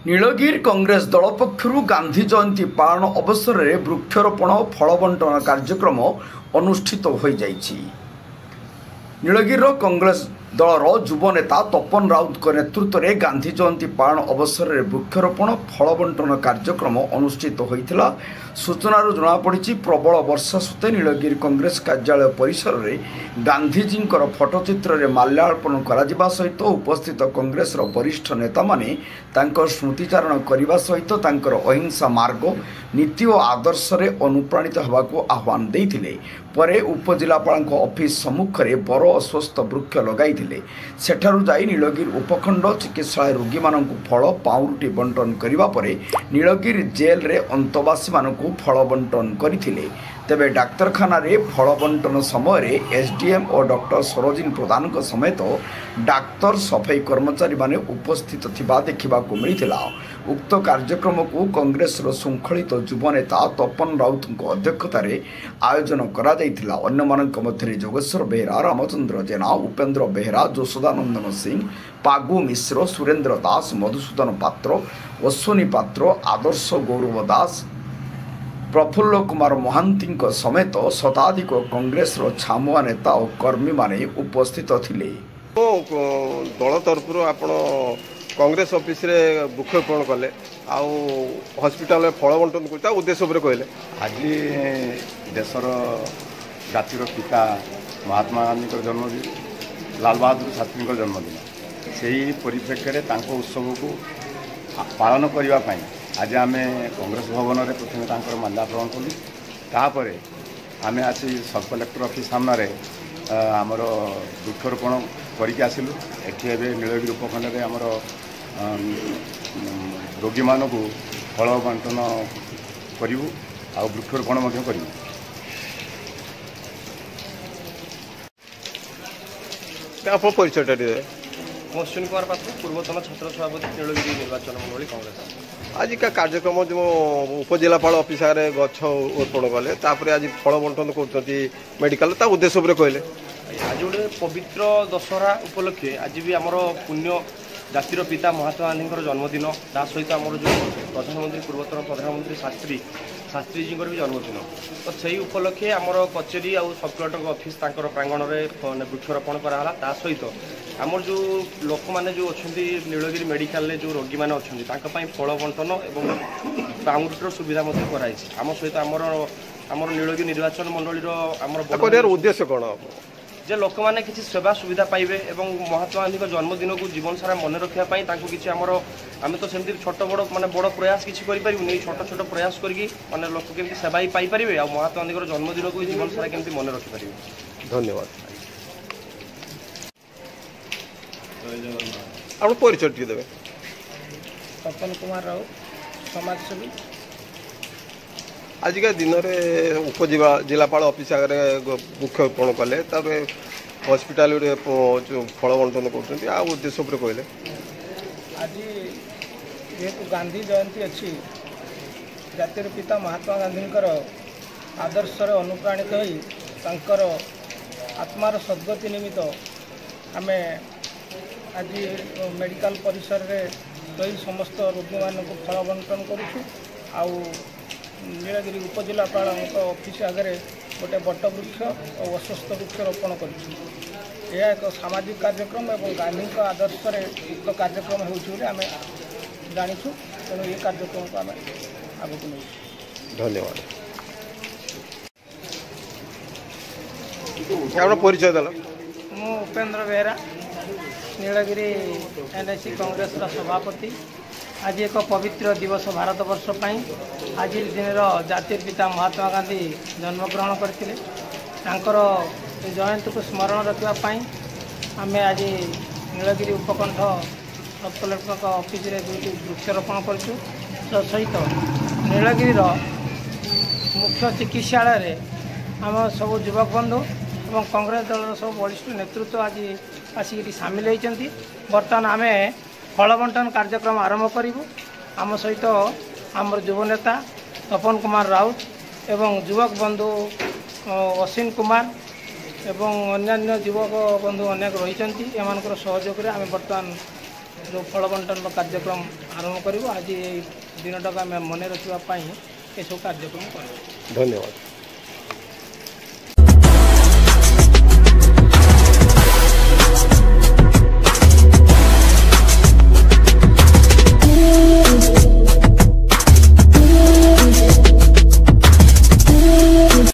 नीलगिरी कांग्रेस दल पक्षर गांधी जयंती पालन अवसर में वृक्षरोपण और फल बंटन कार्यक्रम अनुष्ठित हो जाइछि। नीलगिरी कांग्रेस दलर युव नेता तपन राउत नेतृत्व में गांधी जयंती पालन अवसर में वृक्षरोपण फल बंटन कार्यक्रम अनुष्ठित होता। सूचनार जमापड़ी प्रबल वर्षा सत्वे नीलगिरी कांग्रेस कार्यालय परिसर में गांधीजी फटोचित्र में माल्यार्पण करा सहित उपस्थित कांग्रेस वरिष्ठ नेता माने तांकर स्मृतिचारण करने सहित तांकर अहिंसा मार्ग नीति और आदर्श रे अनुप्राणित होगाकू आह्वान देइथिले। परे उपजिलापाल ऑफिस सम्मुख में बर अस्वस्थ वृक्ष लगाई सेठारु जाई नीलगिरी उपखंड चिकित्सालय रोगी मानकु फल पाउरुटी बंटन करिबा परे नीलगिरी जेल रे अंतवासी मानकु फल बंटन करिथिले। तेबे डाक्तरखाना रे फल बंटन समय एसडीएम और डॉक्टर सरोजिनी प्रधान समेत डाक्तर सफाई कर्मचारी माने उपस्थित थिबा देखिबाकू मिलिथिला। उक्त कार्यक्रम को कांग्रेस शृंखलित युव नेता तपन राउत अध्यक्षतार आयोजन करा जायथिला। अन्य मानक मध्य जोगेश्वर बेहरा, रामचंद्र जेना, उपेन्द्र बेहरा, जोशदानंदन सिंह, पागु मिश्र, सुरेन्द्र दास, मधुसूदन पात्र, अश्विनी पात्र, आदर्श गौरव दास, प्रफुल्ल कुमार महांती समेत शताधिक कांग्रेस छामुआ नेता और कर्मी माने उपस्थित थिले। दल तरफ आपण कांग्रेस ऑफिस रे वृक्षरोपण कले हॉस्पिटल में फल बंटन करता उद्देश्य कहले। आज देशर जातिर पिता महात्मा गांधी जन्मदिन, लाल बहादुर शास्त्री जन्मदिन, से ही परिप्रेक्षी उत्सव को पालन करने आज आम कांग्रेस भवन में प्रथम माल्यार्पण कलु। तापर आम आसी सब कलेक्टर ऑफिस सामने आमर वृक्षरोपण करके आसिलु। एठी नीलगिरी उपखंड में आमर रोगी मानक फल बंटन करूँ आ वृक्षरोपण करूँ। आप परिचय अश्विनी कुमार पात्र, पूर्वतन छात्र सभापति नीलगिरी निर्वाचन मंडली कांग्रेस। आज का कार्यक्रम जो उपजिलापाल ऑफिस आगे गछ रोपण कले आज फल बंटन कर मेडिकल उद्देश्य कहले। आज गोटे पवित्र दशहरा उपलक्षे आज भी आमर पुण्य जातिर पिता महात्मा गांधी जन्मदिन, ता सहित आमर जो प्रधानमंत्री पूर्वतन प्रधानमंत्री शास्त्री जी भी जन्मदिन, तो से उपलक्षे आमर कचेरी और सब कलेक्टर ऑफिस प्रांगण में वृक्षरोपण कराला। ता सहित आमर जो लोक मैंने जो अच्छा नीलगिरी मेडिकल जो रोगी मैंने अच्छा फल बंटन और पाउरुटीर सुविधा कराई। आम सहित आमर नीलगिरी निर्वाचन मंडली आमर उद्देश्य कौन जे लोक मैंने किसी सेवा सुविधा पाइबे एवं महात्मा गांधी जन्मदिन को जीवन सारा मन रखापी किसी आमर आम तो सेमती छोट बड़ माने बड़ प्रयास किसी करें छोट छोट प्रयास करके माने लोक केमती सेवा ही पाइपर आ महात्मा गांधी जन्मदिन को जीवन सारा केमती मन रखिपारे। धन्यवाद। आप परिचय देवे। तपन कुमार राउत, समाजसेवी। आजिका दिन में उपजिलापाल ऑफिस आगे वृक्षरोपण कले हॉस्पिटल फल बंटन कर उद्देश्य कहले। आज जेहेतु गांधी जयंती अच्छी जातिर पिता महात्मा गांधी आदर्श अनुप्राणित होकर आत्मार सद्गति निमित्त आम आज मेडिकल परिसर में रही समस्त रोगी मान फल बंटन करूँ। नीलगिरी उपजिलापाल ऑफिस आगे गोटे बट वृक्ष और अस्वस्थ वृक्ष रोपण कर एक सामाजिक कार्यक्रम और गांधी आदर्श एक कार्यक्रम होमें जाचु। तेणु ये कार्यक्रम को आम आगे नहीं। धन्यवाद। परिचय देल। मु उपेन्द्र बेहरा, नीलगिरी एनएसी कांग्रेस सभापति। आज एक पवित्र दिवस भारत वर्ष आज दिन जातिर पिता महात्मा गांधी जन्मग्रहण करते जयंती को स्मरण रखापी आम आज नीलगिरी उपखंड सब कलेक्टर ऑफिस रे दुईटी वृक्षरोपण कर सहित नीलगिरी मुख्य चिकित्सालय आम सब युवक बंधु और कांग्रेस दल सब वरिष्ठ नेतृत्व आज आसिक सामिल होती। बर्तमान आम फल बंटन कार्यक्रम आरंभ करूँ। आम सहित आमर युव नेता तपन कुमार राउत एवं युवक बंधु अश्विन कुमार एवं अन्य युवक बंधु अनेक रही एम सहयोग आम बर्तमान जो फल बंटन कार्यक्रम आरंभ करूँ आज ये दिनटा आम मन रखापी एसबू कार्यक्रम कर धन्यवाद।